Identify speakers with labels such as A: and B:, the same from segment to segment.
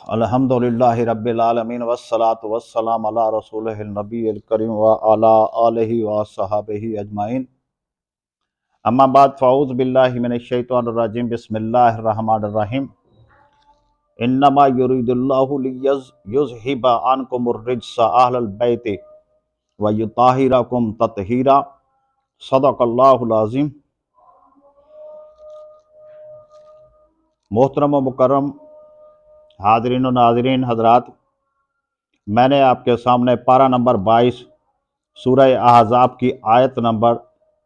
A: الحمدللہ رب العالمین والصلاة والسلام علی رسولہ النبی الکریم وعلی آلہ وصحبہ اجمعین، اما بعد فاعوذ باللہ من الشیطان الرجیم، بسم اللہ الرحمن الرحیم۔ انما یرید اللہ لیذھب عنکم الرجس اہل البیت ویطہرکم تطہیرا، صدق اللہ العظیم۔ محترم و مکرم حاضرین و ناظرین حضرات، میں نے آپ کے سامنے پارہ نمبر 22 سورہ احزاب کی آیت نمبر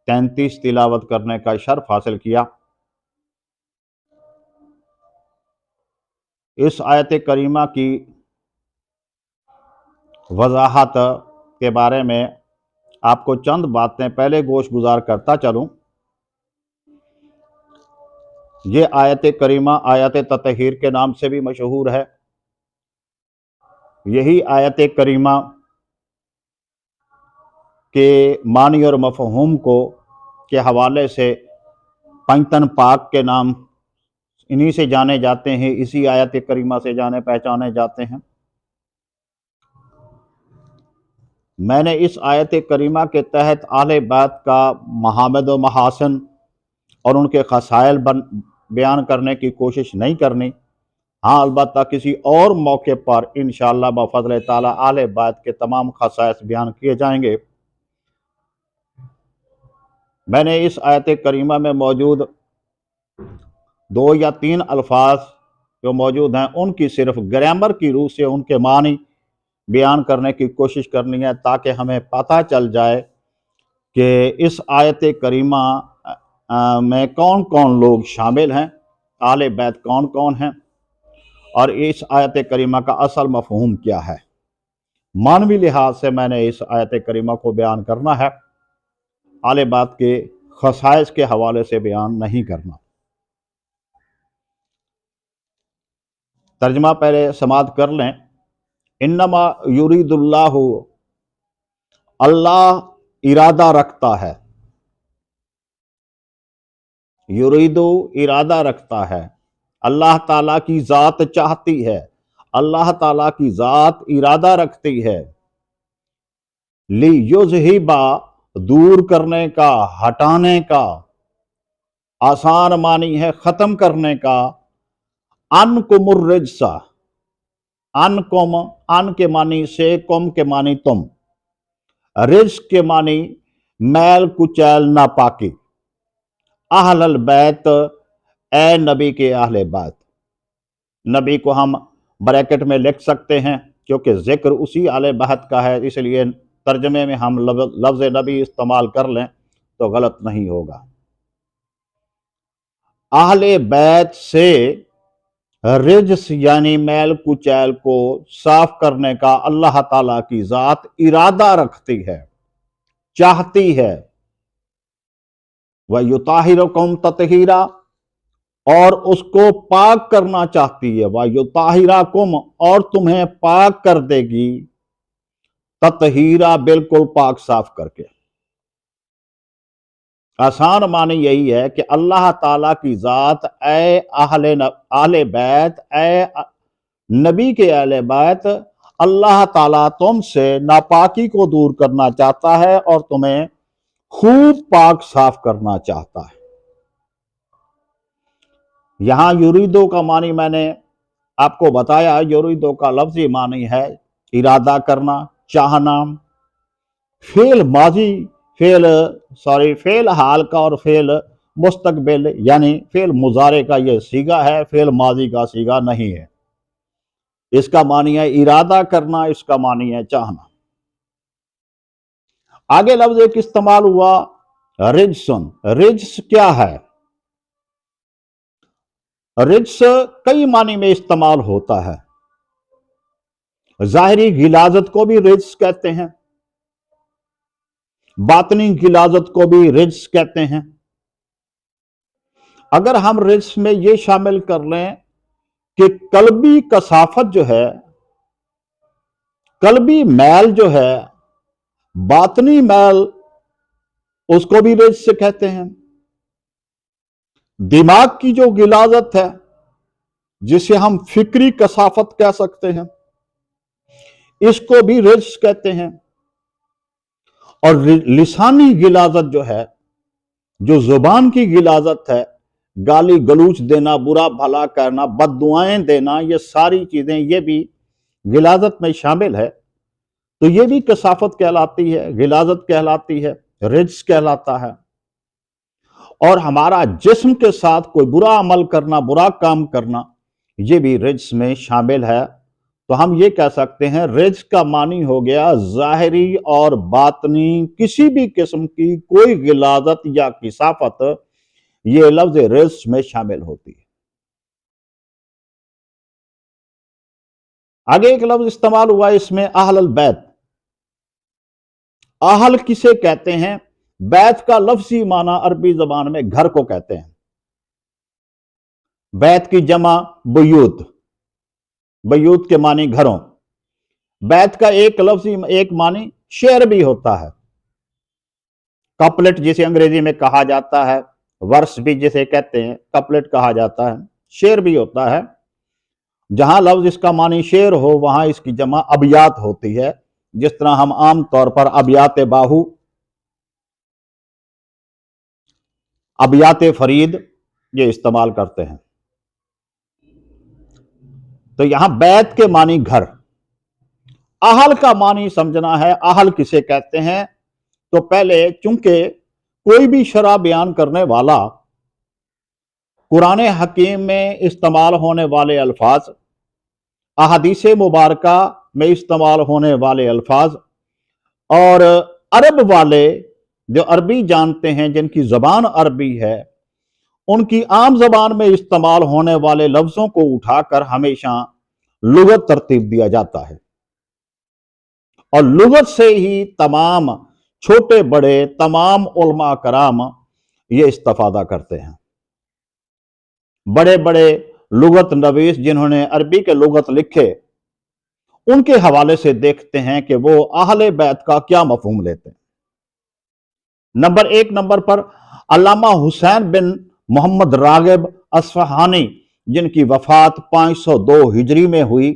A: 33 تلاوت کرنے کا شرف حاصل کیا۔ اس آیت کریمہ کی وضاحت کے بارے میں آپ کو چند باتیں پہلے گوش گزار کرتا چلوں۔ یہ آیت کریمہ آیت تطہیر کے نام سے بھی مشہور ہے۔ یہی آیت کریمہ کے معنی اور مفہوم کے حوالے سے پنجتن پاک کے نام انہی سے جانے جاتے ہیں، اسی آیت کریمہ سے جانے پہچانے جاتے ہیں۔ میں نے اس آیت کریمہ کے تحت اہل بیت کا محامد و محاسن اور ان کے خصائل بیان کرنے کی کوشش نہیں کرنی، ہاں البتہ کسی اور موقع پر انشاءاللہ بفضل تعالی اہل بیت کے تمام خصائص بیان کیے جائیں گے۔ میں نے اس آیت کریمہ میں موجود 2 یا 3 الفاظ جو موجود ہیں ان کی صرف گرامر کی روح سے ان کے معنی بیان کرنے کی کوشش کرنی ہے، تاکہ ہمیں پتہ چل جائے کہ اس آیت کریمہ میں کون کون لوگ شامل ہیں، اہل بیت کون کون ہیں، اور اس آیت کریمہ کا اصل مفہوم کیا ہے۔ معنوی لحاظ سے میں نے اس آیت کریمہ کو بیان کرنا ہے، اہل بیت کے خصائص کے حوالے سے بیان نہیں کرنا۔ ترجمہ پہلے سماعت کر لیں۔ انما یرید اللہ، اللہ ارادہ رکھتا ہے، یریدو ارادہ رکھتا ہے، اللہ تعالیٰ کی ذات چاہتی ہے، اللہ تعالیٰ کی ذات ارادہ رکھتی ہے، لیذھب دور کرنے کا، ہٹانے کا، آسان معنی ہے ختم کرنے کا، عنکم الرجس، انکم، ان کے معنی سے، کم کے معنی تم، رجس کے معنی میل کچیل ناپاکی، اہل البیت اے نبی کے اہل بیت۔ نبی کو ہم بریکٹ میں لکھ سکتے ہیں کیونکہ ذکر اسی اہل بیت کا ہے، اس لیے ترجمے میں ہم لفظ نبی استعمال کر لیں تو غلط نہیں ہوگا۔ اہل بیت سے رجس یعنی میل کچیل کو صاف کرنے کا اللہ تعالیٰ کی ذات ارادہ رکھتی ہے، چاہتی ہے۔ وَيُطَہِّرُكُمْ تَطْہِیرًا، اور اس کو پاک کرنا چاہتی ہے، وَيُطَہِّرَكُمْ، اور تمہیں پاک کر دے گی، تطہیرا، بالکل پاک صاف کر کے۔ آسان معنی یہی ہے کہ اللہ تعالیٰ کی ذات اے اہل بیت، اے نبی کے اہل بیت، اللہ تعالیٰ تم سے ناپاکی کو دور کرنا چاہتا ہے اور تمہیں خوب پاک صاف کرنا چاہتا ہے۔ یہاں یریدو کا معنی میں نے آپ کو بتایا، یریدو کا لفظی معنی ہے ارادہ کرنا، چاہنا۔ فعل حال کا اور فعل مستقبل یعنی فعل مضارع کا یہ صیغہ ہے، فعل ماضی کا صیغہ نہیں ہے۔ اس کا معنی ہے ارادہ کرنا، اس کا معنی ہے چاہنا۔ آگے لفظ ایک استعمال ہوا رجسن۔ رجس کیا ہے؟ رجس کئی معنی میں استعمال ہوتا ہے۔ ظاہری غلاظت کو بھی رجس کہتے ہیں، باطنی غلاظت کو بھی رجس کہتے ہیں۔ اگر ہم رجس میں یہ شامل کر لیں کہ قلبی کثافت جو ہے، قلبی میل جو ہے، باطنی میل، اس کو بھی رجس سے کہتے ہیں۔ دماغ کی جو غلاظت ہے، जिसे हम फिक्री कसाफत कह सकते हैं, इसको भी रिज्स कहते हैं। और लिसानी गिलाजत जो है, जो जुबान की गिलाजत है, गाली गलूच देना, बुरा भला करना, बददुआएं देना, ये सारी चीजें ये भी गिलाजत में शामिल है। तो ये भी कसाफत कहलाती है, गिलाजत कहलाती है, रिज्स कहलाता है। और हमारा जिस्म के साथ कोई बुरा अमल करना, बुरा काम करना, ये भी रिज्स में शामिल है। तो हम ये कह सकते हैं रिज्स का मानी हो गया जाहिरी और बातनी किसी भी किस्म की कोई गिलाजत या किसाफत, ये लफ्ज रिज्स में शामिल होती है। आगे एक लफ्ज इस्तेमाल हुआ इसमें, अहल बैत। अहल किसे कहते हैं? बैत का लफ्जी माना अरबी जबान में घर को कहते हैं। बैत की जमा बुयूत, बुयूत के मानी घरों। बैत का एक लफ्जी एक मानी शेर भी होता है, कपलेट जिसे अंग्रेजी में कहा जाता है, वर्स भी जिसे कहते हैं, कपलेट कहा जाता है, शेर भी होता है। जहां लफ्ज इसका मानी शेर हो वहां इसकी जमा अबियात होती है, जिस तरह हम आम तौर पर अबियात बाहू, अबियात फरीद ये इस्तेमाल करते हैं। तो यहां बैत के मानी घर। अहल का मानी समझना है, अहल किसे कहते हैं? तो पहले चूंकि कोई भी शरअ बयान करने वाला कुरान हकीम में इस्तेमाल होने वाले अल्फाज, अहादीस मुबारका में इस्तेमाल होने वाले अल्फाज, और अरब वाले जो अरबी जानते हैं, जिनकी जबान अरबी है, उनकी आम जबान में इस्तेमाल होने वाले लफ्जों को उठाकर हमेशा लुगत तरतीब दिया जाता है। और लुगत से ही तमाम छोटे बड़े तमाम उलमा कराम ये इस्तेफादा करते हैं। बड़े बड़े लुगत नवीस जिन्होंने अरबी के लुगत लिखे, उनके हवाले से देखते हैं कि वो अहले बैत का क्या मफहूम लेते हैं। नंबर एक नंबर पर अल्लामा हुसैन बिन मोहम्मद रागिब अस्फहानी, जिनकी वफात 502 हिजरी में हुई,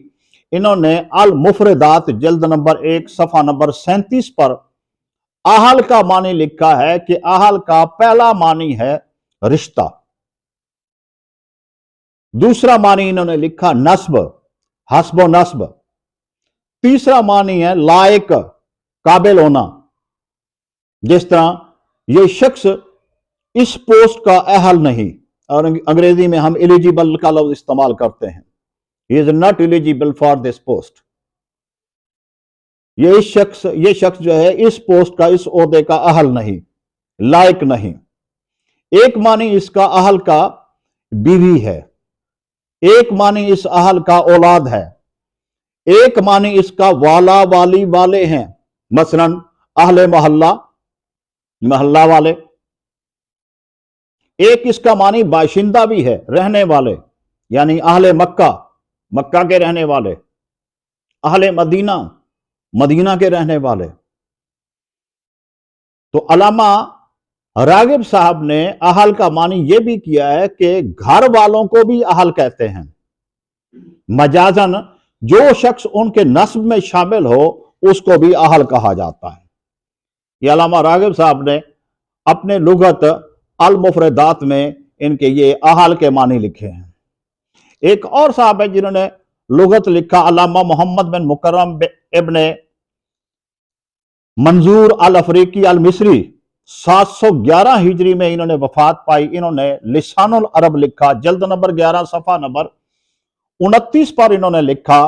A: इन्होंने अल मुफरदात जल्द नंबर 1 सफा नंबर 37 पर अहल का मानी लिखा है कि अहल का पहला मानी है रिश्ता, दूसरा मानी इन्होंने लिखा नस्ब, हस्ब नस्ब, तीसरा मानी है लायक, काबिल होना, जिस तरह ये शख्स इस पोस्ट का अहल नहीं, और अंग्रेजी में हम एलिजिबल का लफ्ज इस्तेमाल करते हैं, he is not eligible for this post. ये शख्स जो है इस पोस्ट का, इस ओहदे का अहल नहीं, लायक नहीं। एक मानी इसका अहल का बीवी है, एक मानी इस अहल का औलाद है, एक मानी इसका वाला वाली वाले हैं, मसलन अहले मोहल्ला, मोहल्ला वाले। एक इसका मानी बाशिंदा भी है, रहने वाले, यानी अहले मक्का, मक्का के रहने वाले, अहले मदीना, मदीना के रहने वाले। तो अल्लामा रागिब साहब ने अहल का मानी यह भी किया है कि घर वालों को भी अहल कहते हैं। मजाजन जो शख्स उनके नस्ब में शामिल हो उसको भी अहल कहा जाता है। यह अल्लामा रागिब साहब ने अपने लुगत अल मुफरदात में इनके ये अहल के मानी लिखे हैं। एक और साहब है जिन्होंने लुगत लिखा, अल्लामा मोहम्मद बिन मुकर्रम इब्ने मंजूर अल अफरीकी अल मिस्री, 711 हिजरी में इन्होंने वफात पाई। इन्होंने लिसानुल अरब लिखा, जल्द नंबर 11 सफा नंबर 29 पर इन्होंने लिखा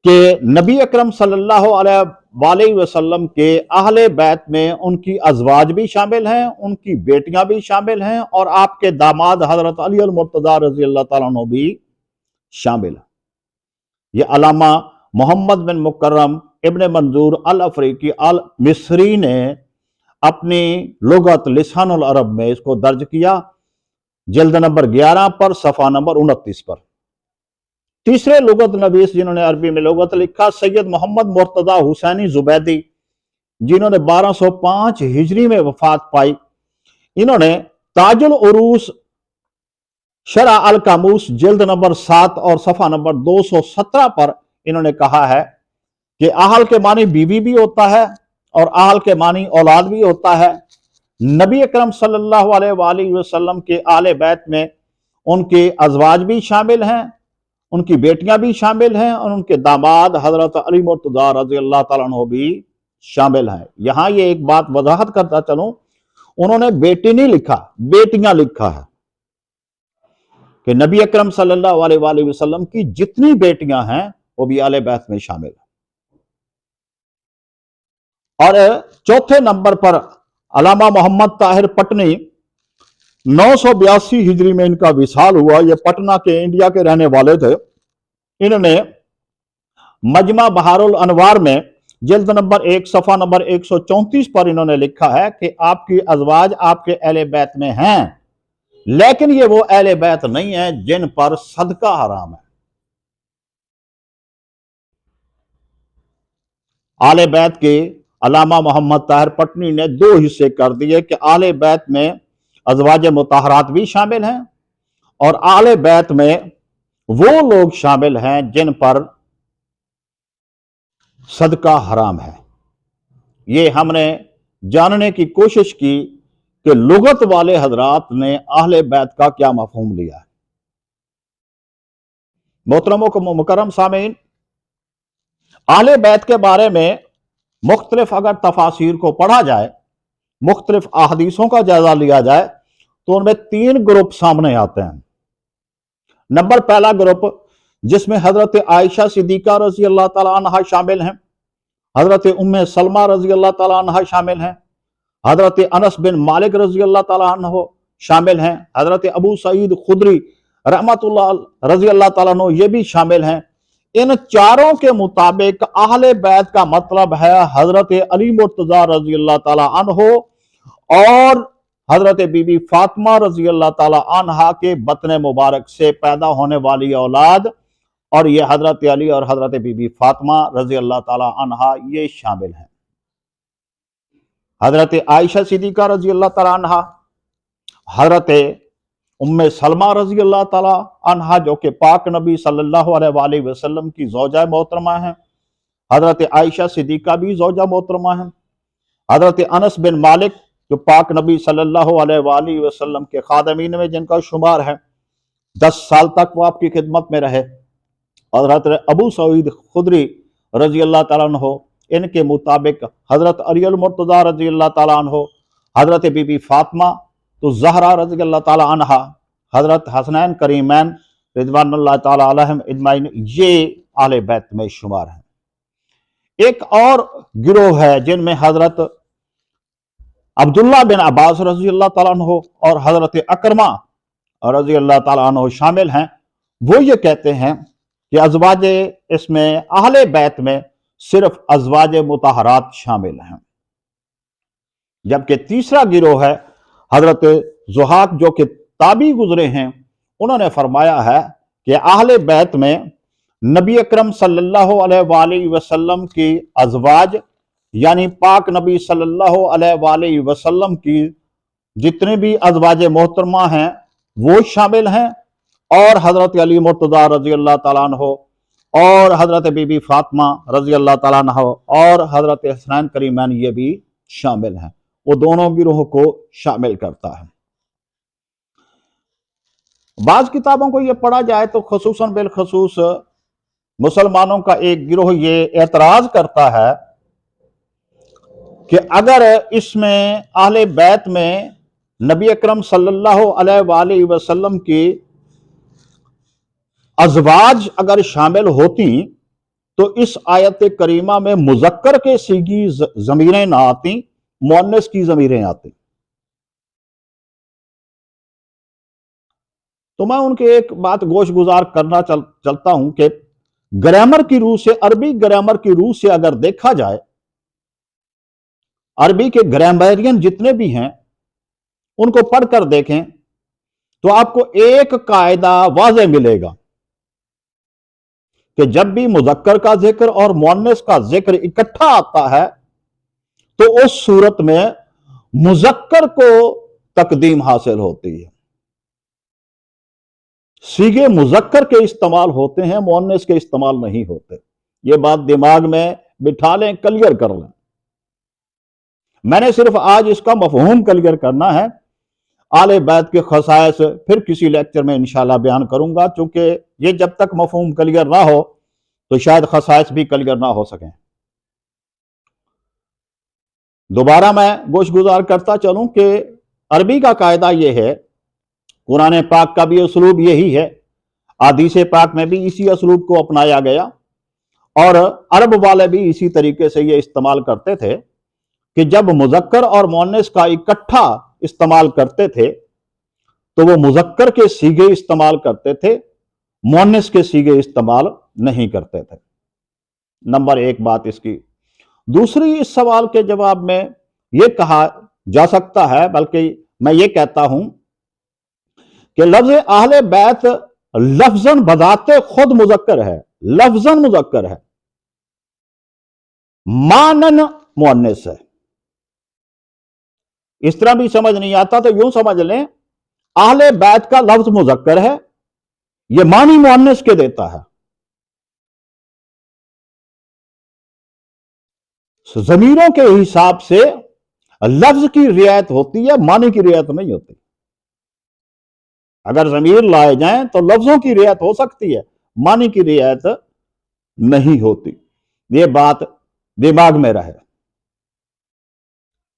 A: कि नबी अकरम सल्लल्लाहु अलैहि वसल्लम के अहले बैत में उनकी अजवाज भी शामिल हैं, उनकी बेटियां भी शामिल हैं, और आपके दामाद हजरत अली अल मुर्तजा रजी अल्लाह तआला अन्हु भी शामिल है। ये अल्लामा मोहम्मद बिन मुकर्रम इब्ने मंजूर अल अफरीकी अल मिस्री ने अपनी लुगत लिसानुल अरब में इसको दर्ज किया, जल्द नंबर 11 पर सफा नंबर 29 पर। तीसरे लुगत नवीस जिन्होंने अरबी में लुगत लिखा, सैयद मोहम्मद मुर्तजा हुसैनी जुबैदी, जिन्होंने 1205 हिजरी में वफात पाई। इन्होंने ताजुल उरूस शरह अल कामूस जिल्द नंबर 7 और सफ़ा नंबर 217 पर इन्होंने कहा है कि आहल के मानी बीवी भी होता है और आहल के मानी औलाद भी होता है। नबी अकरम सल्लल्लाहु अलैहि वसल्लम के आले बैत में उनके अजवाज भी शामिल हैं, उनकी बेटियां भी शामिल हैं और उनके दामाद हजरत अली मुर्तज़ा रज़ी अल्लाह तआला अन्हु भी शामिल हैं। यहां ये एक बात वजाहत करता चलूं, उन्होंने बेटी नहीं लिखा, बेटियां लिखा है कि नबी अकरम सल्लल्लाहु अलैहि वसल्लम की जितनी बेटियां हैं वो भी आले बैत में शामिल हैं। और चौथे नंबर पर अलामा मोहम्मद ताहिर पटनी, 982 हिजरी में इनका विसाल हुआ। ये पटना के इंडिया के रहने वाले थे। इन्होंने मजमा बहारुल अनवार में जिल्द नंबर 1 सफ़ा नंबर 134 पर इन्होंने लिखा है कि आपकी अजवाज आपके अहले बैत में हैं, लेकिन ये वो अहले बैत नहीं है जिन पर सदका हराम है। आले बैत के अलामा मोहम्मद ताहिर पटनी ने दो हिस्से कर दिए कि आले बैत में अजवाज मुताहरात भी शामिल हैं और आले बैत में वो लोग शामिल हैं जिन पर सदका हराम है। ये हमने जानने की कोशिश की कि लुगत वाले हजरात ने आहले बैत का क्या मफहूम लिया है। मोहतरमों को मुकर्रम सामीन, आहले बैत के बारे में मुख्तलिफ अगर तफासिर को पढ़ा जाए, मुख्तलिफ अहदीसों का जायजा लिया जाए तो उनमें 3 ग्रुप सामने आते हैं। नंबर पहला ग्रुप जिसमें हजरत आयशा सिद्दीका रजी अल्लाह ताला अन्हा शामिल हैं, हजरत उम्मे सलमा रजी अल्लाह ताला अन्हा शामिल हैं, हजरत अनस बिन मालिक रजी अल्लाह ताला अन्हु शामिल हैं, हजरत अबू सईद खुदरी रहमतुल्लाह रजी अल्लाह ताला अन्हु ये भी शामिल हैं। इन चारों के मुताबिक आहले बैत का मतलब है हजरत अली मुर्तज़ा रजी अल्लाह ताला अन्हु और हजरत बीबी फातिमा रजी अल्लाह ताला अन्हा के बतन मुबारक से पैदा होने वाली औलाद, और ये हजरत अली और हजरत बीबी फातिमा रजी अल्लाह ताला अन्हा ये शामिल हैं। हजरत आयशा सिद्दीका रजी अल्लाह ताला अन्हा, हजरत उम्मे सलमा रजी अल्लाह ताला अन्हा जो कि पाक नबी सल्लल्लाहु अलैहि वसल्लम की ज़ौजा मोहतरमा हैं, हजरत आयशा सिद्दीका भी ज़ौजा मोहतरमा हैं, हजरत अनस बिन मालिक जो पाक नबी सल्लल्लाहु अलैहि वसल्लम के खादमीन में जिनका शुमार है, 10 साल तक वो आपकी खिदमत में रहे, और हजरत अबू सईद खुदरी रजी अल्लाह ताला अन्हु इनके मुताबिक हजरत अली मुर्तज़ा रजी अल्लाह ताला अन्हु, हजरत बीबी फातिमा तो ज़हरा रजी अल्लाह ताला अन्हा, हजरत हसनैन करीमैन रिज़वानुल्लाह ताला अलैहिम अजमईन ये आले बैत में शुमार हैं। एक और गिरोह है जिनमें हजरत अब्दुल्ला बिन अब्बास रजी अल्लाह ताला अन्हु और हजरत अकरमा रजी अल्लाह ताला अन्हु शामिल हैं। वो ये कहते हैं कि अजवाज इसमें आहले बैत में सिर्फ अजवाज मुताहरात शामिल हैं। जबकि तीसरा गिरोह है हजरत ज़ुहाक जो कि ताबी गुजरे हैं, उन्होंने फरमाया है कि आहले बैत में नबी अकरम सल्लल्लाहु अलैहि वसल्लम की अजवाज यानी पाक नबी सल्लल्लाहु अलैहि वसल्लम की जितने भी अजवाज मोहतरमा हैं वो शामिल हैं, और हजरत अली मुर्तज़ा रजी अल्लाह ताला अन्हु और हजरत बीबी फातिमा रजी अल्लाह ताला अन्हा और हजरत हसनैन करीमैन ये भी शामिल हैं। वो दोनों गिरोह को शामिल करता है। बाज किताबों को ये पढ़ा जाए तो खसूसन बिलखसूस मुसलमानों का एक गिरोह ये एतराज करता है कि अगर इसमें आहले बैत में नबी अकरम सल्लल्लाहु अलैहि वसल्लम की अजवाज अगर शामिल होती तो इस आयत करीमा में मुजक्कर के सीगी ज़मीरें ना आती, मुअन्नस की ज़मीरें आती। तो मैं उनके एक बात गोश गुजार करना चलता हूं कि ग्रामर की रूह से, अरबी ग्रामर की रूह से अगर देखा जाए, अरबी के ग्रामरियन जितने भी हैं उनको पढ़कर देखें तो आपको एक कायदा वाज़े मिलेगा कि जब भी मुजक्कर का जिक्र और मुअन्नस का जिक्र इकट्ठा आता है तो उस सूरत में मुजक्कर को तकदीम हासिल होती है। सीगे मुजक्कर के इस्तेमाल होते हैं, मुअन्नस के इस्तेमाल नहीं होते। ये बात दिमाग में बिठा लें, क्लियर कर लें। मैंने सिर्फ आज इसका मफहूम क्लियर करना है। आले बैत के खसाइस फिर किसी लेक्चर में इंशाल्लाह बयान करूंगा, चूंकि ये जब तक मफहूम क्लियर ना हो तो शायद खसाइस भी क्लियर ना हो सकें। दोबारा मैं गोश गुजार करता चलूं कि अरबी का कायदा यह है, कुरान पाक का भी उसलूब यही है, हदीस पाक में भी इसी उसलूब को अपनाया गया, और अरब वाले भी इसी तरीके से ये इस्तेमाल करते थे कि जब मुजक्कर और मुअन्नस का इकट्ठा इस्तेमाल करते थे तो वो मुजक्कर के सीगे इस्तेमाल करते थे, मुअन्नस के सीगे इस्तेमाल नहीं करते थे। नंबर एक बात इसकी। दूसरी, इस सवाल के जवाब में यह कहा जा सकता है, बल्कि मैं ये कहता हूं कि लफ्ज अहले बैत लफ्जन बजाते खुद मुजक्कर है, लफ्जन मुजक्कर है, मानन मुअन्नस है। इस तरह भी समझ नहीं आता तो यूं समझ लें, अहले बैत का लफ्ज मुजक्कर है, यह मानी मुअन्नस के देता है। ज़मीरों के हिसाब से लफ्ज की रियायत होती है, मानी की रियायत नहीं होती। अगर ज़मीर लाए जाएं तो लफ्जों की रियायत हो सकती है, मानी की रियायत नहीं होती। ये बात दिमाग में रहे।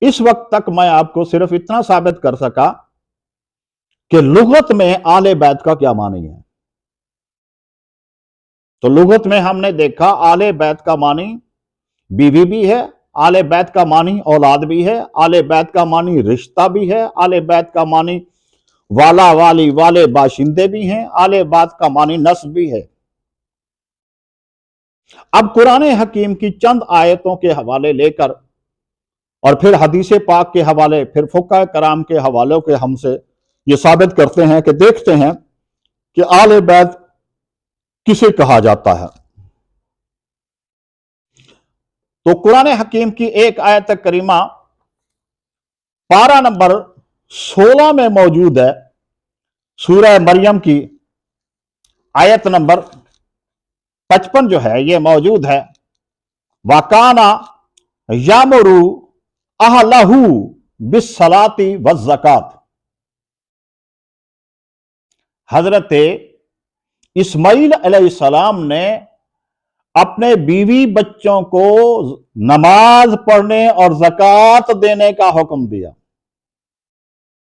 A: इस वक्त तक मैं आपको सिर्फ इतना साबित कर सका कि लुगत में आले बैत का क्या मानी है। तो लुगत में हमने देखा आले बैत का मानी बीवी भी है, आले बैत का मानी औलाद भी है, आले बैत का मानी रिश्ता भी है, आले बैत का मानी वाला वाली वाले बाशिंदे भी हैं, आले बैत का मानी नस्ब भी है। अब कुरान हकीम की चंद आयतों के हवाले लेकर और फिर हदीस पाक के हवाले, फिर फुक़हा कराम के हवालों के हमसे ये साबित करते हैं कि देखते हैं कि आले बैत किसे कहा जाता है। तो कुरान हकीम की एक आयत करीमा पारा नंबर 16 में मौजूद है, सूरह मरियम की आयत नंबर 55 जो है ये मौजूद है। वाकाना यामुरु अहलहू बिस्सलाती वज़्ज़कात। हजरत इस्माइल अलैहिस्सलाम ने अपने बीवी बच्चों को नमाज पढ़ने और ज़कात देने का हुक्म दिया।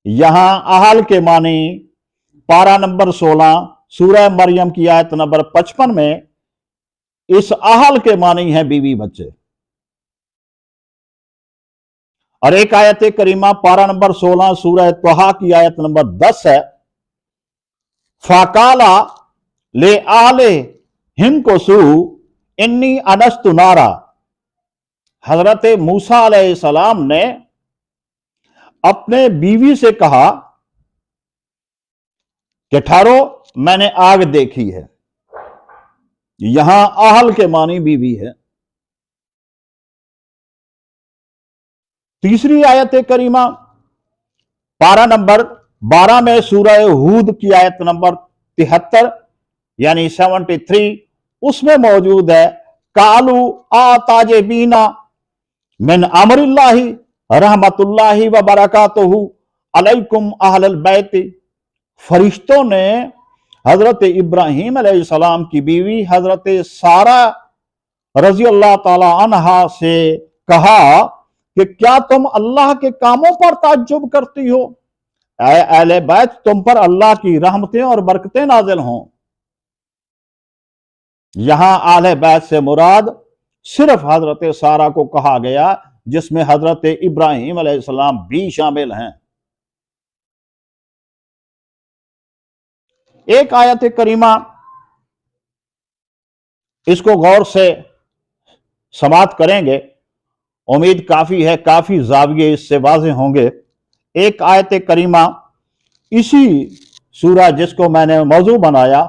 A: यहां अहल के मानी पारा नंबर 16 सूरह मरियम की आयत नंबर 55 में इस अहल के मानी है बीवी बच्चे। और एक आयत करीमा पारा नंबर 16 सूरह तोहा की आयत नंबर 10 है, फाकाला ले आले हिम को सू इन्नी अनस्तु नारा। हजरत मूसा अलैहिस्सलाम ने अपने बीवी से कहा कि ठहरो, मैंने आग देखी है। यहां अहल के मानी बीवी है। तीसरी आयत करीमा पारा नंबर 12 में सूरह हूद की आयत नंबर 73 यानी 73, उसमें मौजूद है कालू आताजे बीना मिन अमरिल्लाहि रहमतुल्लाहि व बरकातुहु अलैकुम अहलल बैत। फरिश्तों ने हजरत इब्राहीम अलैहिस्सलाम की बीवी हजरत सारा रजी अल्लाह ताला अन्हा से कहा कि क्या तुम अल्लाह के कामों पर ताज्जुब करती हो? ऐ अहले बैत, तुम पर अल्लाह की रहमतें और बरकतें नाजिल हों। यहां अहले बैत से मुराद सिर्फ हजरत सारा को कहा गया, जिसमें हजरत इब्राहीम अलैहिस्सलाम भी शामिल हैं। एक आयत करीमा, इसको गौर से समात करेंगे, उम्मीद काफी है काफी जाविये इससे वाज़ेह होंगे। एक आयत करीमा इसी सूरा जिसको मैंने मौजू बनाया,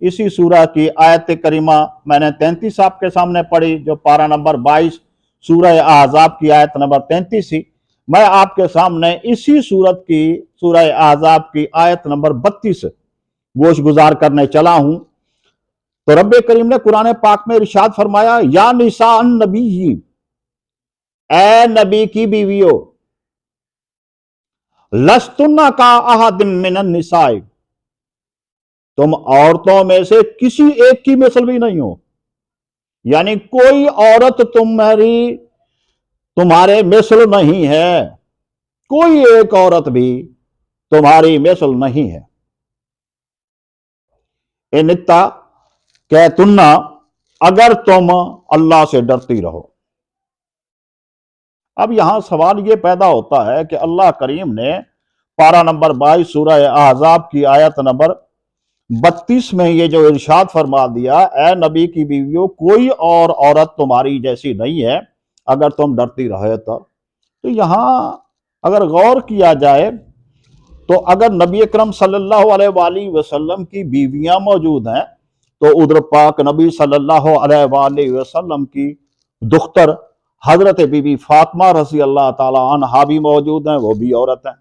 A: इसी सूरा की आयत करीमा मैंने 33 आपके सामने पढ़ी, जो पारा नंबर 22 सूरह ahज़ाब की आयत नंबर 33 थी। मैं आपके सामने इसी सूरत की सूरह ahज़ाब की आयत नंबर 32 گوش گزار کرنے چلا ہوں، تو رب کریم نے قرآن پاک میں ارشاد فرمایا یا نساء النبی، اے نبی کی بیویوں، لستن کا احد من النساء، تم عورتوں میں سے کسی ایک کی مثل بھی نہیں ہو، یعنی کوئی عورت تمہارے مثل نہیں ہے، کوئی ایک عورت بھی تمہاری مثل نہیں ہے۔ انتا کہتن، اگر تم اللہ سے ڈرتی رہو۔ اب یہاں سوال یہ پیدا ہوتا ہے کہ اللہ کریم نے پارہ نمبر 22 سورہ احزاب کی آیت نمبر 32 میں یہ جو ارشاد فرما دیا، اے نبی کی بیویوں، کوئی اور عورت تمہاری جیسی نہیں ہے اگر تم ڈرتی رہے تو یہاں اگر غور کیا جائے تو اگر نبی اکرم صلی اللہ علیہ وآلہ وسلم کی بیویاں موجود ہیں تو ادھر پاک نبی صلی اللہ علیہ وآلہ وسلم کی دختر حضرت بی بی فاطمہ رضی اللہ تعالی عنہا بھی موجود ہیں، وہ بھی عورت ہیں۔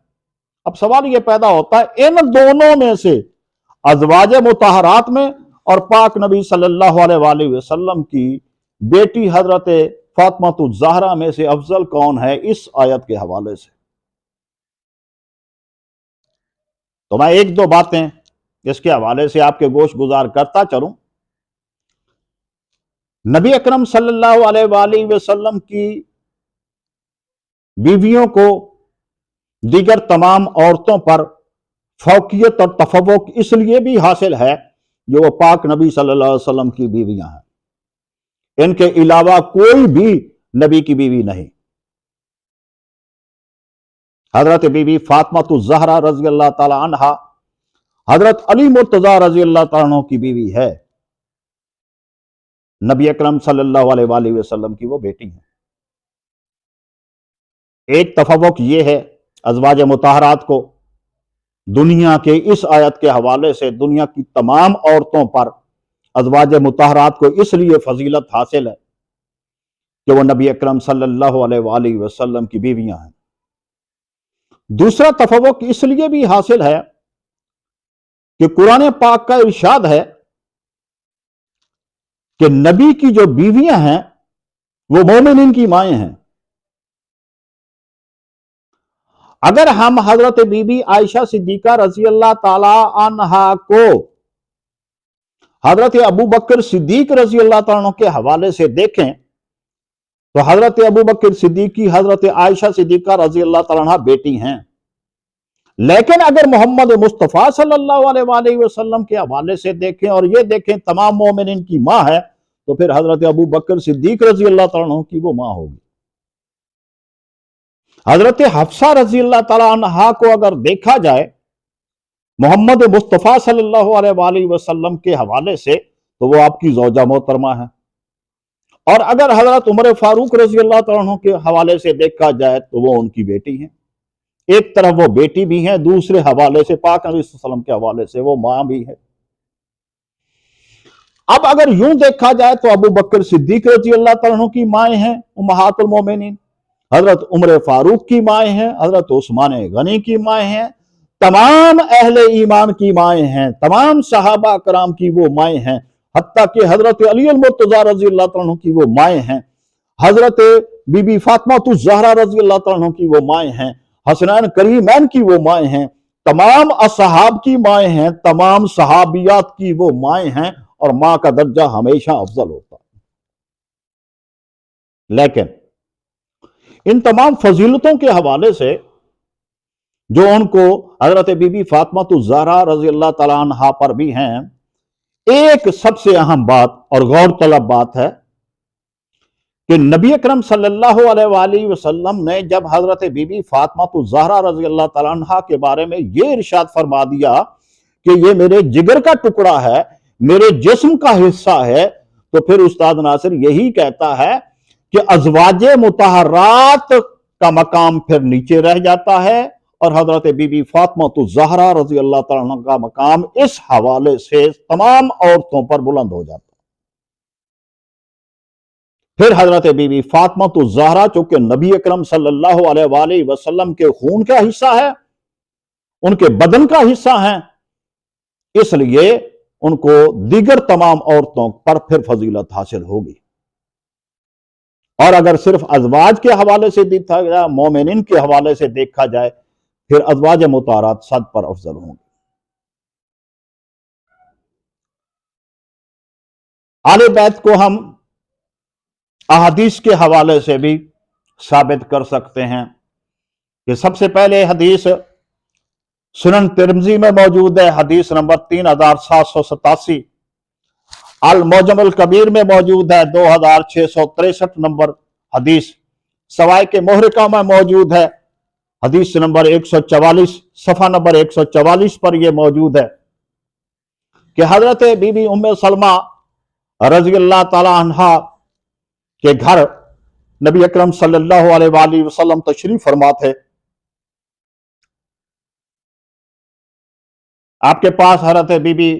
A: اب سوال یہ پیدا ہوتا ہے ان دونوں میں سے ازواج مطہرات میں اور پاک نبی صلی اللہ علیہ وآلہ وسلم کی بیٹی حضرت فاطمہ الزہرا میں سے افضل کون ہے اس آیت کے حوالے سے؟ تو میں ایک دو باتیں اس کے حوالے سے آپ کے گوش گزار کرتا چلوں۔ نبی اکرم صلی اللہ علیہ وآلہ وسلم کی بیویوں کو دیگر تمام عورتوں پر فوقیت اور تفوق اس لیے بھی حاصل ہے جو وہ پاک نبی صلی اللہ علیہ وسلم کی بیویاں ہیں، ان کے علاوہ کوئی بھی نبی کی بیوی نہیں۔ حضرت بی بی فاطمہ الزہرا رضی اللہ تعالی عنہا حضرت علی مرتضی رضی اللہ تعالیٰ عنہ کی بیوی ہے، نبی اکرم صلی اللہ علیہ وآلہ وسلم کی وہ بیٹی ہیں۔ ایک تفوق یہ ہے ازواج مطہرات کو دنیا کے اس آیت کے حوالے سے دنیا کی تمام عورتوں پر ازواج مطہرات کو اس لیے فضیلت حاصل ہے کہ وہ نبی اکرم صلی اللہ علیہ وآلہ وسلم کی بیویاں ہیں۔ دوسرا تفوق اس لیے بھی حاصل ہے کہ قرآن پاک کا ارشاد ہے کہ نبی کی جو بیویاں ہیں وہ مومنین کی مائیں ہیں۔ اگر ہم حضرت بی بی عائشہ صدیقہ رضی اللہ تعالی عنہا کو حضرت ابو بکر صدیق رضی اللہ تعالیٰ عنہ کے حوالے سے دیکھیں تو حضرت ابو بکر صدیق کی حضرت عائشہ صدیقہ رضی اللہ تعالیٰ عنہ بیٹی ہیں، لیکن اگر محمد مصطفیٰ صلی اللہ علیہ وآلہ وسلم کے حوالے سے دیکھیں اور یہ دیکھیں تمام مومنین کی ماں ہے تو پھر حضرت ابو بکر صدیق رضی اللہ تعالیٰ عنہ کی وہ ماں ہوگی۔ حضرت حفصہ رضی اللہ تعالیٰ عنہا کو اگر دیکھا جائے محمد مصطفیٰ صلی اللہ علیہ وآلہ وسلم کے حوالے سے تو وہ آپ کی زوجہ محترمہ ہے، اور اگر حضرت عمر فاروق رضی اللہ تعالیٰ عنہ کے حوالے سے دیکھا جائے تو وہ ان کی بیٹی ہیں۔ ایک طرف وہ بیٹی بھی ہیں، دوسرے حوالے سے پاک نبی صلی اللہ علیہ وسلم کے حوالے سے وہ ماں بھی ہے۔ اب اگر یوں دیکھا جائے تو ابو بکر صدیق رضی اللہ تعالیٰ عنہ کی مائیں ہیں امہات المومنین، حضرت عمر فاروق کی مائیں ہیں، حضرت عثمان غنی کی مائیں ہیں، تمام اہل ایمان کی مائیں ہیں، تمام صحابہ کرام کی وہ مائیں ہیں، حتیٰ کہ حضرت علی المرتضی رضی اللہ تعالیٰ عنہ کی وہ مائیں ہیں، حضرت بی بی فاطمہ الزہرا رضی اللہ تعالیٰ عنہ کی وہ مائیں ہیں، حسنین کریمین کی وہ مائیں ہیں، تمام اصحاب کی مائیں ہیں، تمام صحابیات کی وہ مائیں ہیں، اور ماں کا درجہ ہمیشہ افضل ہوتا ہے۔ لیکن ان تمام فضیلتوں کے حوالے سے جو ان کو حضرت بی بی فاطمہ الزہرا رضی اللہ تعالیٰ عنہا پر بھی ہیں، ایک سب سے اہم بات اور غور طلب بات ہے کہ نبی اکرم صلی اللہ علیہ وآلہ وسلم نے جب حضرت بی بی فاطمہ الزہرا رضی اللہ تعالیٰ عنہا کے بارے میں یہ ارشاد فرما دیا کہ یہ میرے جگر کا ٹکڑا ہے، میرے جسم کا حصہ ہے، تو پھر استاد ناصر یہی کہتا ہے کہ ازواج مطہرات کا مقام پھر نیچے رہ جاتا ہے اور حضرت بی بی فاطمہ الزہرا رضی اللہ تعالیٰ عنہ کا مقام اس حوالے سے تمام عورتوں پر بلند ہو جاتا ہے۔ پھر حضرت بی بی فاطمہ الزہرا چونکہ نبی اکرم صلی اللہ علیہ وآلہ وسلم کے خون کا حصہ ہے، ان کے بدن کا حصہ ہیں، इसलिए उनको दीगर तमाम औरतों पर फिर फजीलत हासिल होगी। और अगर सिर्फ अजवाज के हवाले से देखा जाए, मोमिनिन के हवाले से देखा जाए, फिर अजवाज मुतारात सद पर अफजल होंगे। आले बैत को हम अहादीस के हवाले से भी साबित कर सकते हैं कि सबसे पहले हदीस सुनन तिरमिज़ी में मौजूद है, हदीस नंबर 3787, अल मौजमुल कबीर में मौजूद है 2663 नंबर हदीस, सवाए के मुहरिका में मौजूद है हदीस नंबर 144, सफ़ा नंबर 144 पर यह मौजूद है कि हजरत बीबी उम्मे सलमा रज़ी अल्लाह ताला अन्हा के घर नबी अकरम सल्लल्लाहु अलैहि वसल्लम तशरीफ फरमा थे। आपके पास हजरत बीबी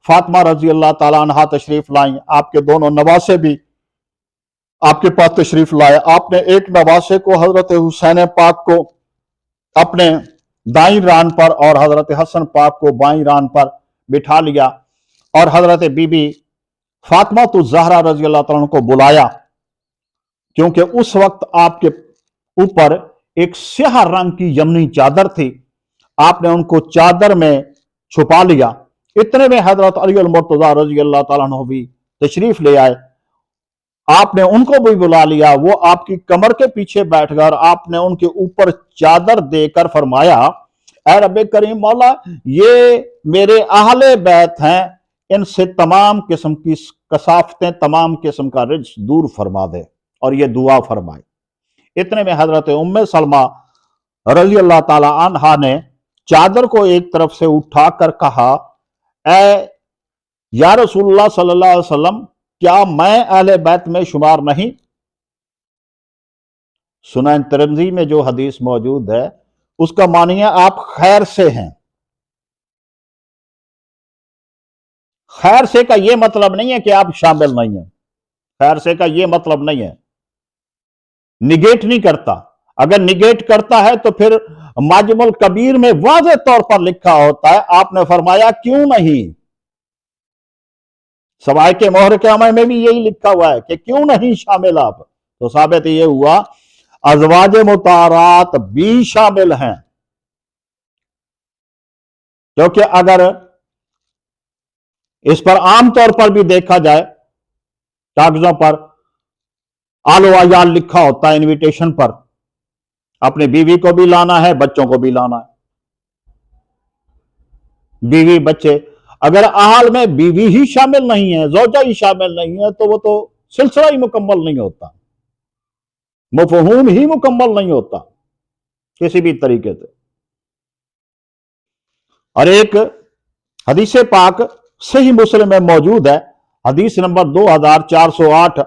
A: फातिमा रजी अल्लाह ताला अन्हा तशरीफ लाई। आपके दोनों नवासे भी आपके पास तशरीफ लाए। आपने एक नवासे को हजरत हुसैन पाक को अपने दाई रान पर और हजरत हसन पाक को बाई रान पर बिठा लिया और हजरत बीबी फातिमा तो ज़हरा रजी अल्लाह ताला को बुलाया, क्योंकि उस वक्त आपके ऊपर एक स्याह रंग की यमनी चादर थी। आपने उनको चादर में छुपा लिया। इतने में हजरत अली अल मुर्तज़ा रजी अल्लाह ताला अन्हु भी तशरीफ ले आए। आपने उनको भी बुला लिया। वो आपकी कमर के पीछे बैठ गए और आपने उनके ऊपर चादर देकर फरमाया, ऐ रब्बे करीम मौला, ये मेरे अहले बैत हैं, इनसे तमाम किस्म की कसाफतें, तमाम किस्म का रिज्स दूर फरमा दे। और ये दुआ फरमाई। इतने में हजरत उम्मे सलमा रजी अल्लाह ताला अन्हा ने चादर को एक तरफ से उठाकर कहा, ऐ या रसूलुल्लाह सल्लल्लाहु अलैहि वसल्लम, क्या मैं अहले बैत में शुमार नहीं? सुनन तिरमिज़ी में जो हदीस मौजूद है उसका मानिए आप खैर से हैं। खैर से का यह मतलब नहीं है कि आप शामिल नहीं हैं। खैर से का यह मतलब नहीं है, निगेट नहीं करता। अगर निगेट करता है तो फिर माजमुल कबीर में वाज़े तौर पर लिखा होता है। आपने फरमाया क्यों नहीं। सवाए के मुहरिका में भी यही लिखा हुआ है कि क्यों नहीं शामिल आप। तो साबित यह हुआ अज़वाज मुतारात भी शामिल हैं, क्योंकि अगर इस पर आमतौर पर भी देखा जाए, कागजों पर आलो अयाल लिखा होता है इनविटेशन पर, अपनी बीवी को भी लाना है, बच्चों को भी लाना है। बीवी बच्चे, अगर अहाल में बीवी ही शामिल नहीं है, ज़ौजा ही शामिल नहीं है, तो वो तो सिलसिला ही मुकम्मल नहीं होता, मफ़हूम ही मुकम्मल नहीं होता किसी भी तरीके से। और एक हदीस पाक सही मुस्लिम में मौजूद है, हदीस नंबर 2408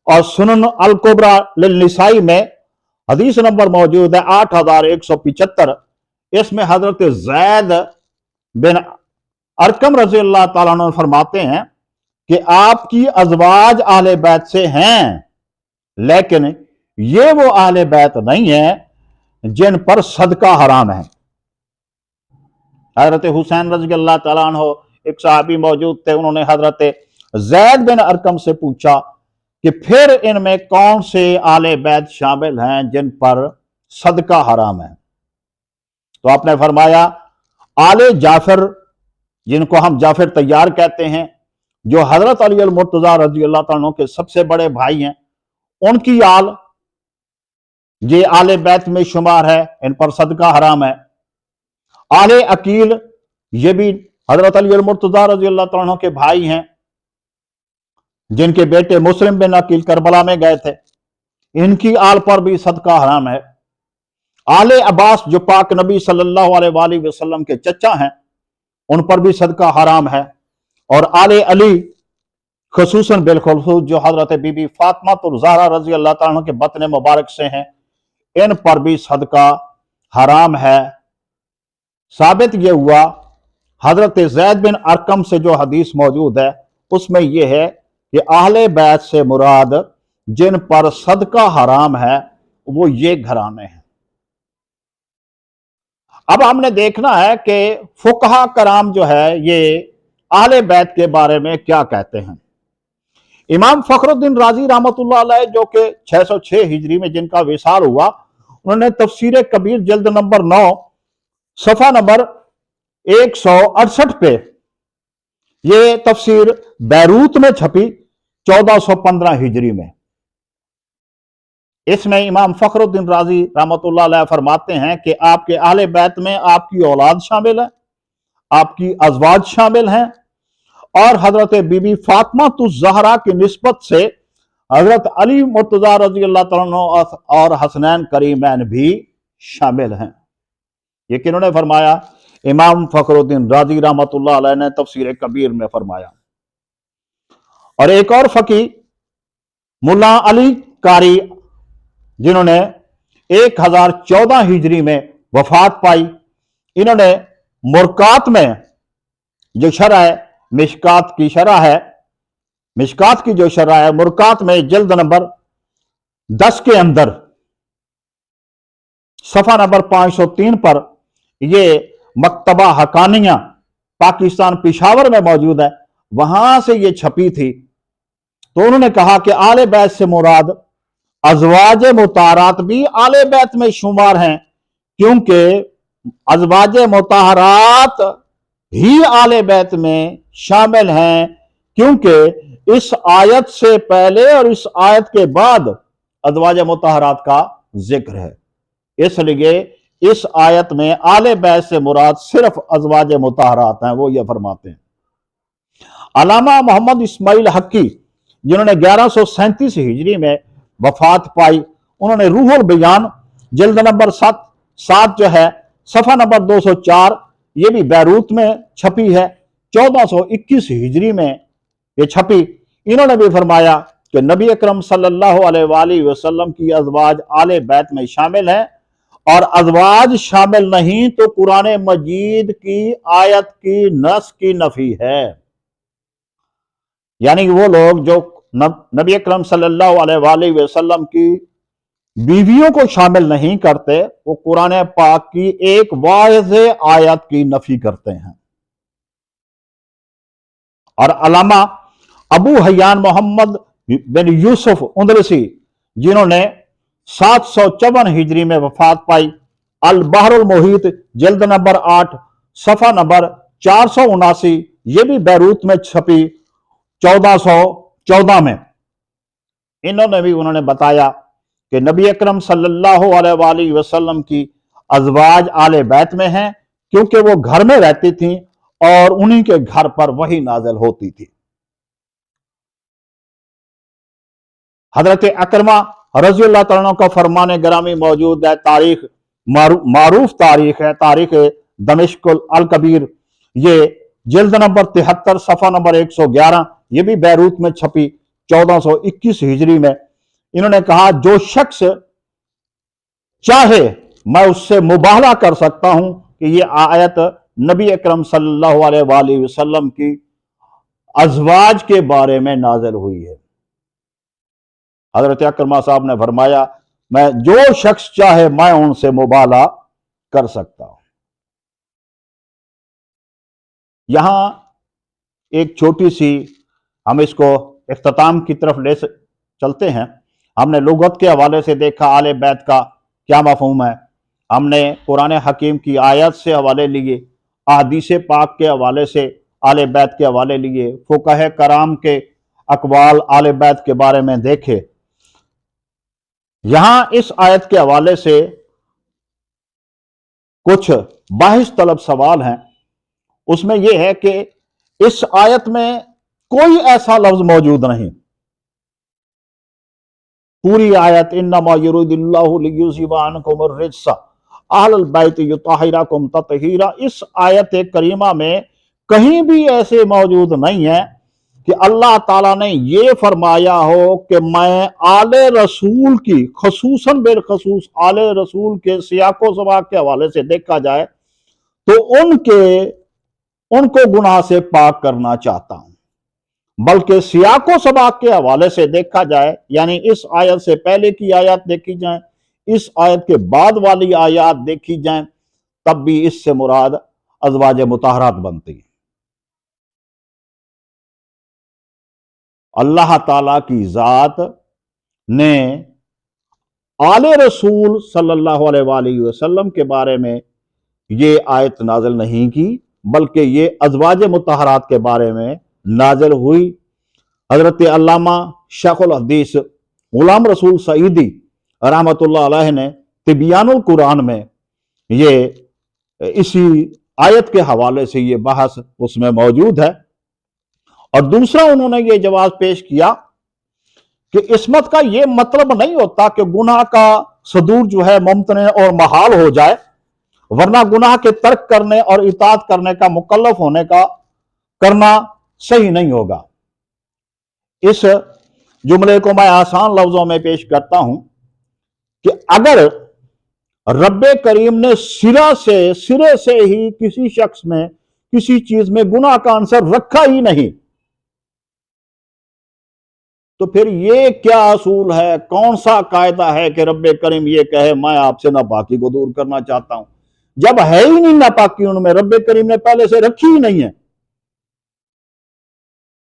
A: और सुनन अल कुबरा लिल निसाई में हदीस नंबर मौजूद है 8175। इसमें हजरत ज़ैद बिन अरकम रज़ी अल्लाह ताला अन्हु फरमाते हैं कि आपकी अज़वाज अहले बैत से हैं, लेकिन ये वो अहले बैत नहीं है जिन पर सदका हराम है। हजरत हुसैन रज़ी अल्लाह ताला अन्हु, एक सहाबी मौजूद थे, उन्होंने हजरत ज़ैद बिन अरकम से पूछा कि फिर इनमें कौन से आले बैत शामिल हैं जिन पर सदका हराम है। तो आपने फरमाया आले जाफर, जिनको हम जाफर तैयार कहते हैं, जो हजरत अली अल मुर्तज़ा रज़ी अल्लाह ताला अन्हु के सबसे बड़े भाई हैं, उनकी आल ये आले बैत में शुमार है, इन पर सदका हराम है। आले अकील, ये भी हजरत अली अल मुर्तज़ा रज़ी अल्लाह ताला अन्हु के भाई हैं, जिनके बेटे मुस्लिम बिन अकील करबला में गए थे, इनकी आल पर भी सदका हराम है। आले अब्बास, जो पाक नबी सल्लल्लाहु अलैहि वसल्लम के चचा हैं, उन पर भी सदका हराम है। और आले अली खसूसन बिलखुसूस, जो हजरत बीबी फातिमा तो ज़हरा रज़ी अल्लाह ताला अन्हा के बतन मुबारक से हैं, इन पर भी सदका हराम है। साबित यह हुआ हजरत ज़ैद बिन अरकम से जो हदीस मौजूद है, उसमें यह है कि अहले बैत से मुराद जिन पर सदका हराम है वो ये घराने हैं। اب ہم نے دیکھنا ہے کہ فقہا کرام جو ہے یہ اہل بیت کے بارے میں کیا کہتے ہیں۔ امام فخر الدین رازی رحمۃ اللہ علیہ جو کہ 606 ہجری میں جن کا وصال ہوا، انہوں نے تفسیر کبیر جلد نمبر 9 صفحہ نمبر 168 پہ یہ تفسیر بیروت میں چھپی 1415 ہجری میں۔ اس میں امام فخر الدین رازی رحمۃ اللہ علیہ فرماتے ہیں کہ آپ کے اہل بیت میں آپ کی اولاد شامل ہے، آپ کی ازواج شامل ہیں، اور حضرت بی بی فاطمہ الزہرا کی نسبت سے حضرت علی مرتضیٰ رضی اللہ تعالیٰ عنہ اور حسنین کریمین بھی شامل ہیں۔ یہ کنہوں نے فرمایا؟ امام فخر الدین رازی رحمۃ اللہ علیہ نے تفسیر کبیر میں فرمایا۔ اور ایک اور فقی ملا علی قاری جنہوں نے 1014 ہجری میں وفات پائی، انہوں نے مرکات میں جو شرح مشکات کی شرح ہے، مشکات کی جو شرح ہے مرکات میں جلد نمبر 10 کے اندر صفحہ نمبر 503 پر یہ مکتبہ حقانیہ پاکستان پشاور میں موجود ہے، وہاں سے یہ چھپی تھی۔ تو انہوں نے کہا کہ آل بیت سے مراد ازواج مطہرات بھی آل بیت میں شمار ہیں، کیونکہ ازواج مطہرات ہی آل بیت میں شامل ہیں، کیونکہ اس آیت سے پہلے اور اس آیت کے بعد ازواج مطہرات کا ذکر ہے، اس لیے اس آیت میں آل بیت سے مراد صرف ازواج مطہرات ہیں، وہ یہ فرماتے ہیں۔ علامہ محمد اسماعیل حقی جنہوں نے 1137 ہجری میں وفات پائی، انہوں نے روح البیان جلد نمبر 7 جو ہے صفحہ نمبر 204 یہ بھی بیروت میں چھپی ہے، 1421 ہجری میں یہ چھپی۔ انہوں نے بھی فرمایا کہ نبی اکرم صلی اللہ علیہ وآلہ وسلم کی ازواج آل بیت میں شامل ہیں، اور ازواج شامل نہیں تو قرآن مجید کی آیت کی نص کی نفی ہے۔ یعنی وہ لوگ جو نبی اکرم صلی اللہ علیہ وآلہ وسلم کی بیویوں کو شامل نہیں کرتے، وہ قرآن پاک کی ایک واضح آیت کی نفی کرتے ہیں۔ اور علامہ ابو حیان محمد بن یوسف اندلسی جنہوں نے 754 ہجری میں وفات پائی، البحر المحیط جلد نمبر 8 صفحہ نمبر 479 یہ بھی بیروت میں چھپی 1414 میں۔ انہوں نے بتایا کہ نبی اکرم صلی اللہ علیہ وآلہ وسلم کی ازواج آل بیت میں ہیں، کیونکہ وہ گھر میں رہتی تھیں اور انہی کے گھر پر وحی نازل ہوتی تھی۔ حضرت اکرمہ رضی اللہ تعالیٰ عنہ کا فرمان گرامی موجود ہے، تاریخ معروف تاریخ ہے، تاریخ دمشق الکبیر، یہ جلد نمبر 73 صفحہ نمبر 111 یہ بھی بیروت میں چھپی 1421 ہجری میں۔ انہوں نے کہا جو شخص چاہے میں اس سے مباہلہ کر سکتا ہوں کہ یہ آیت نبی اکرم صلی اللہ علیہ وآلہ وسلم کی ازواج کے بارے میں نازل ہوئی ہے۔ حضرت اکرمہ صاحب نے فرمایا میں جو شخص چاہے میں ان سے مباہلہ کر سکتا ہوں۔ یہاں ایک چھوٹی سی ہم اس کو اختتام کی طرف لے چلتے ہیں۔ ہم نے لغت کے حوالے سے دیکھا آل بیت کا کیا مفہوم ہے، ہم نے قرآن حکیم کی آیت سے حوالے لیے، احادیث پاک کے حوالے سے آل بیت کے حوالے لیے، فقہ کرام کے اقوال آل بیت کے بارے میں دیکھے۔ یہاں اس آیت کے حوالے سے کچھ باحث طلب سوال ہیں۔ اس میں یہ ہے کہ اس آیت میں کوئی ایسا لفظ موجود نہیں۔ پوری آیت انما یرید اللہ لیذھب عنکم الرجس اہل البیت یطہرکم تطہیرا، اس آیت کریمہ میں کہیں بھی ایسے موجود نہیں ہے کہ اللہ تعالیٰ نے یہ فرمایا ہو کہ میں آل رسول کی، خصوصاً بالخصوص آل رسول کے سیاق و سباق کے حوالے سے دیکھا جائے تو ان کو گناہ سے پاک کرنا چاہتا ہوں، بلکہ سیاق و سباق کے حوالے سے دیکھا جائے، یعنی اس آیت سے پہلے کی آیات دیکھی جائیں، اس آیت کے بعد والی آیات دیکھی جائیں، تب بھی اس سے مراد ازواج مطہرات بنتی ہیں۔ اللہ تعالیٰ کی ذات نے آل رسول صلی اللہ علیہ وآلہ وسلم کے بارے میں یہ آیت نازل نہیں کی، بلکہ یہ ازواج مطہرات کے بارے میں نازل ہوئی۔ حضرت علامہ شیخ الحدیث غلام رسول سعیدی رحمۃ اللہ علیہ نے تبیان القرآن میں یہ اسی آیت کے حوالے سے یہ بحث اس میں موجود ہے، اور دوسرا انہوں نے یہ جواز پیش کیا کہ عصمت کا یہ مطلب نہیں ہوتا کہ گناہ کا صدور جو ہے ممتنع اور محال ہو جائے، ورنہ گناہ کے ترک کرنے اور اطاعت کرنے کا مکلف ہونے کا کرنا صحیح نہیں ہوگا۔ اس جملے کو میں آسان لفظوں میں پیش کرتا ہوں کہ اگر رب کریم نے سرے سے ہی کسی شخص میں کسی چیز میں گناہ کا عنصر رکھا ہی نہیں، تو پھر یہ کیا اصول ہے، کون سا قاعدہ ہے کہ رب کریم یہ کہے میں آپ سے ناپاکی کو دور کرنا چاہتا ہوں، جب ہے ہی نہیں ناپاکی ان میں، رب کریم نے پہلے سے رکھی ہی نہیں ہے،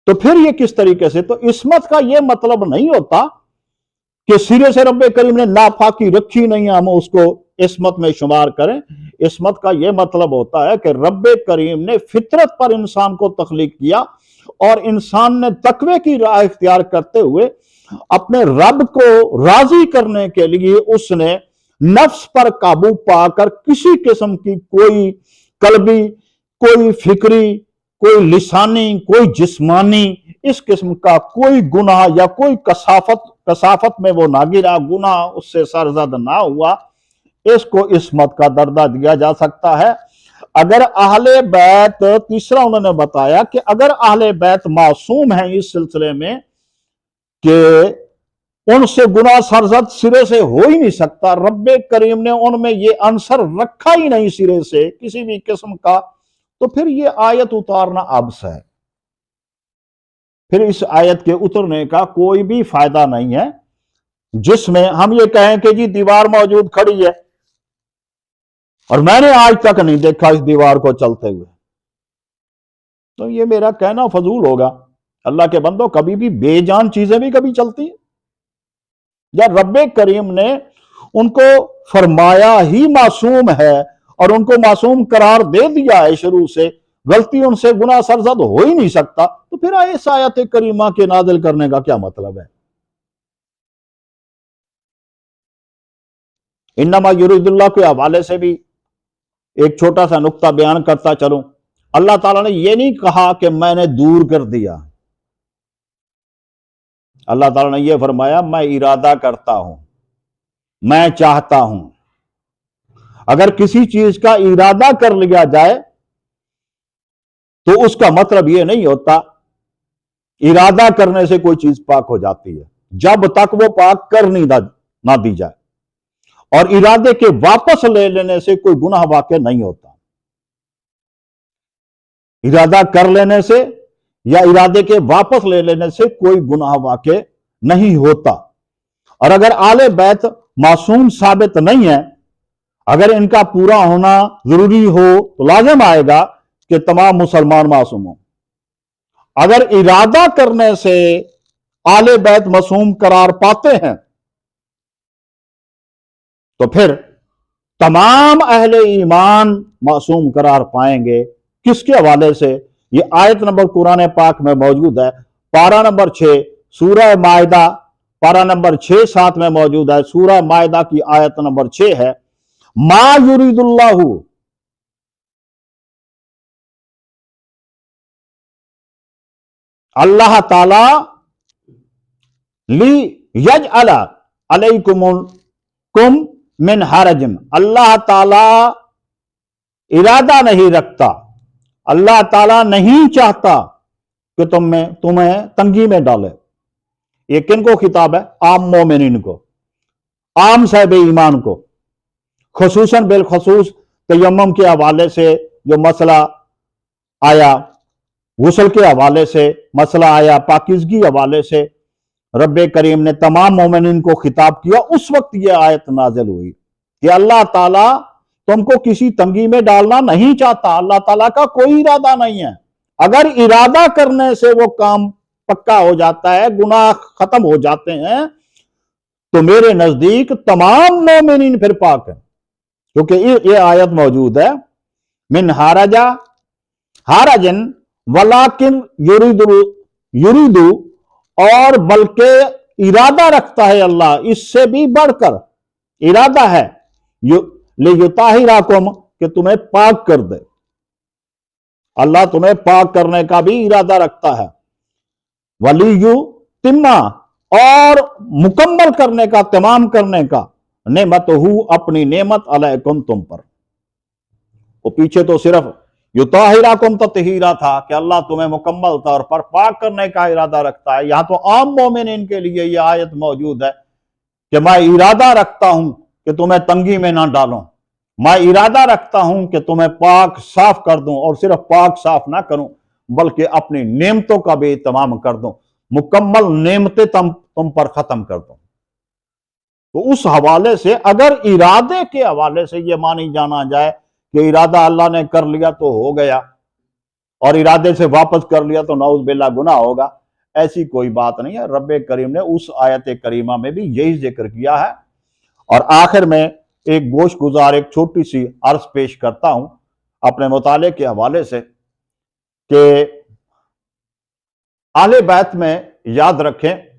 A: تو پھر یہ کس طریقے سے؟ تو عصمت کا یہ مطلب نہیں ہوتا کہ سرے سے رب کریم نے ناپاکی رکھی نہیں ہے ہم اس کو عصمت میں شمار کریں۔ عصمت کا یہ مطلب ہوتا ہے کہ رب کریم نے فطرت پر انسان کو تخلیق کیا، اور انسان نے تقوی کی راہ اختیار کرتے ہوئے اپنے رب کو راضی کرنے کے لیے اس نے نفس پر قابو پا کر کسی قسم کی کوئی قلبی، کوئی فکری، کوئی لسانی، کوئی جسمانی اس قسم کا کوئی گناہ یا کوئی کثافت میں وہ نہ گرا، گناہ اس سے سرزد نہ ہوا، اس کو عصمت کا درجہ دیا جا سکتا ہے۔ اگر اہل بیت، تیسرا انہوں نے بتایا کہ اگر اہل بیت معصوم ہیں اس سلسلے میں کہ ان سے گناہ سرزد سرے سے ہو ہی نہیں سکتا، رب کریم نے ان میں یہ عنصر رکھا ہی نہیں سرے سے کسی بھی قسم کا، تو پھر یہ آیت اتارنا عبث ہے، پھر اس آیت کے اترنے کا کوئی بھی فائدہ نہیں ہے، جس میں ہم یہ کہیں کہ جی دیوار موجود کھڑی ہے اور میں نے آج تک نہیں دیکھا اس دیوار کو چلتے ہوئے، تو یہ میرا کہنا فضول ہوگا۔ اللہ کے بندو، کبھی بھی بے جان چیزیں بھی کبھی چلتی ہیں، یا رب کریم نے ان کو فرمایا ہی معصوم ہے اور ان کو معصوم قرار دے دیا ہے شروع سے، غلطی ان سے گناہ سرزد ہو ہی نہیں سکتا، تو پھر اس آیت کریمہ کے نازل کرنے کا کیا مطلب ہے؟ انما یرید اللہ کے حوالے سے بھی ایک چھوٹا سا نقطہ بیان کرتا چلوں۔ اللہ تعالیٰ نے یہ نہیں کہا کہ میں نے دور کر دیا، اللہ تعالیٰ نے یہ فرمایا میں ارادہ کرتا ہوں، میں چاہتا ہوں۔ اگر کسی چیز کا ارادہ کر لیا جائے تو اس کا مطلب یہ نہیں ہوتا ارادہ کرنے سے کوئی چیز پاک ہو جاتی ہے، جب تک وہ پاک کر نہ دی جائے، اور ارادے کے واپس لے لینے سے کوئی گناہ واقع نہیں ہوتا۔ ارادہ کر لینے سے یا ارادے کے واپس لے لینے سے کوئی گناہ واقع نہیں ہوتا۔ اور اگر آل بیت معصوم ثابت نہیں ہے، اگر ان کا پورا ہونا ضروری ہو تو لازم آئے گا کہ تمام مسلمان معصوم ہوں۔ اگر ارادہ کرنے سے آل بیت معصوم قرار پاتے ہیں تو پھر تمام اہل ایمان معصوم قرار پائیں گے۔ کس کے حوالے سے؟ یہ آیت نمبر قرآن پاک میں موجود ہے، پارہ نمبر 6 سورہ مائدہ، پارہ نمبر 6-7 میں موجود ہے، سورہ مائدہ کی آیت نمبر 6 ہے، ما یرید اللہ، اللہ تعالی لی یجعل علیکم من حرج، اللہ تعالی ارادہ نہیں رکھتا، اللہ تعالیٰ نہیں چاہتا کہ تمہیں تنگی میں ڈالے۔ یہ کن کو خطاب ہے؟ عام مومنین کو، عام صاحب ایمان کو، خصوصاً بالخصوص تیمم کے حوالے سے جو مسئلہ آیا، غسل کے حوالے سے مسئلہ آیا، پاکیزگی حوالے سے رب کریم نے تمام مومنین کو خطاب کیا۔ اس وقت یہ آیت نازل ہوئی کہ اللہ تعالیٰ तुमको किसी तंगी में डालना नहीं चाहता। अल्लाह ताला का कोई इरादा नहीं है। अगर इरादा करने से वो काम पक्का हो जाता है, गुनाह खत्म हो जाते हैं, तो मेरे नजदीक तमाम मोमिनीन फिर पाक है। क्योंकि ये आयत मौजूद है, मिन हाराजन वलाकिन युरीदु, और बल्कि इरादा रखता है अल्लाह, इससे भी बढ़कर इरादा है, लियुताहिराकुम, कि तुम्हें पाक कर दे। अल्लाह तुम्हें पाक करने का भी इरादा रखता है। वलियु तिम्मा, और मुकम्मल करने का, तमाम करने का, नेमत हु, अपनी नेमत अलैकुम, तुम पर। वो पीछे तो सिर्फ युताहिराकुम ततहीरा था कि अल्लाह तुम्हें मुकम्मल तौर पर पाक करने का इरादा रखता है। यहां तो आम मोमिनीन के लिए यह आयत मौजूद है कि मैं इरादा रखता हूं कि तुम्हें तंगी में ना डालूं, मैं इरादा रखता हूं कि तुम्हें पाक साफ कर दूं, और सिर्फ पाक साफ ना करूं बल्कि अपनी नेमतों का भी तमाम कर दूं, मुकम्मल नेमतें तुम पर खत्म कर दूं। तो उस हवाले से अगर इरादे के हवाले से यह मानी जाना जाए कि इरादा अल्लाह ने कर लिया तो हो गया, और इरादे से वापस कर लिया तो नाउज़ बिल्लाह गुनाह होगा, ऐसी कोई बात नहीं है। रब्बे करीम ने उस आयत करीमा में भी यही जिक्र किया है। और आखिर में एक गोश गुजार एक छोटी सी अर्ज पेश करता हूं अपने मुताले के हवाले से कि आले बैत में याद रखें,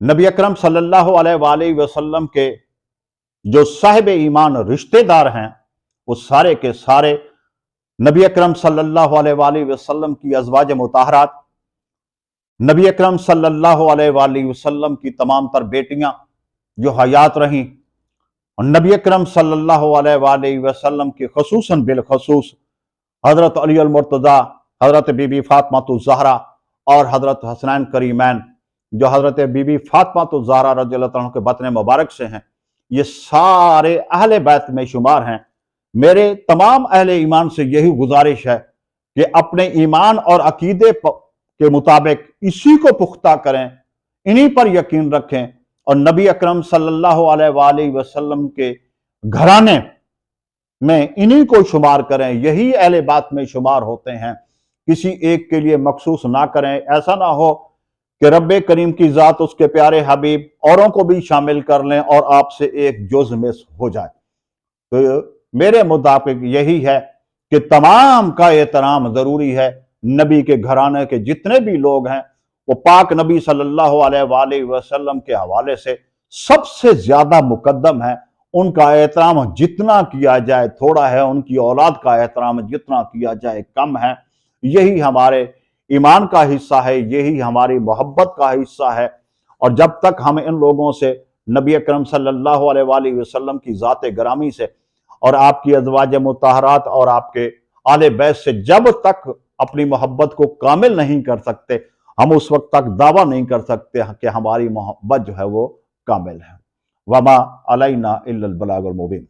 A: नबी अकरम सल्लल्लाहु अलैहि वसल्लम के जो साहिब ईमान रिश्तेदार हैं, वो सारे के सारे नबी अकरम सल्लल्लाहु अलैहि वसल्लम की अज़वाज मुताहरात, नबी अकरम सल्लल्लाहु अलैहि वसल्लम की तमाम तर बेटियां जो हयात रहीं, और नबी अकरम सल्लल्लाहु अलैहि वसल्लम की खसूसन बिलखसूस हजरत अली अल मुर्तज़ा, हजरत बीबी फातिमा ज़हरा और हजरत हसनैन करीमैन जो हजरत बीबी फातिमा ज़हरा रज़ियल्लाहु अन्हा के बतन मुबारक से हैं, ये सारे अहले बैत में शुमार हैं। मेरे तमाम अहले ईमान से यही गुजारिश है कि अपने ईमान और अकीदे के मुताबिक इसी को पुख्ता करें, इन्हीं पर यकीन रखें, और नबी अकरम सल्लल्लाहु अलैहि वसल्लम के घराने में इन्हीं को शुमार करें। यही अहले बात में शुमार होते हैं, किसी एक के लिए मखसूस ना करें। ऐसा ना हो कि रब्बे करीम की ज़ात, उसके प्यारे हबीब औरों को भी शामिल कर लें और आपसे एक जुज़ मिस हो जाए। तो मेरे मुताबिक यही है कि तमाम का एहतराम ज़रूरी है। नबी के घराने के जितने भी लोग हैं वो पाक नबी सल्लल्लाहु अलैहि वसल्लम के हवाले से सबसे ज़्यादा मुकद्दम है। उनका एहतराम जितना किया जाए थोड़ा है, उनकी औलाद का एहतराम जितना किया जाए कम है। यही हमारे ईमान का हिस्सा है, यही हमारी मोहब्बत का हिस्सा है। और जब तक हम इन लोगों से, नबी अकरम सल्लल्लाहु अलैहि वसल्लम की ज़ात ग्रामी से और आपकी अज़वाज मुताहरात और आपके आले बैत से जब तक अपनी मोहब्बत को कामिल नहीं कर सकते, हम उस वक्त तक दावा नहीं कर सकते कि हमारी मोहब्बत जो है वो कामिल है। वमा अलैना इल्लल बलागुल मुबीन।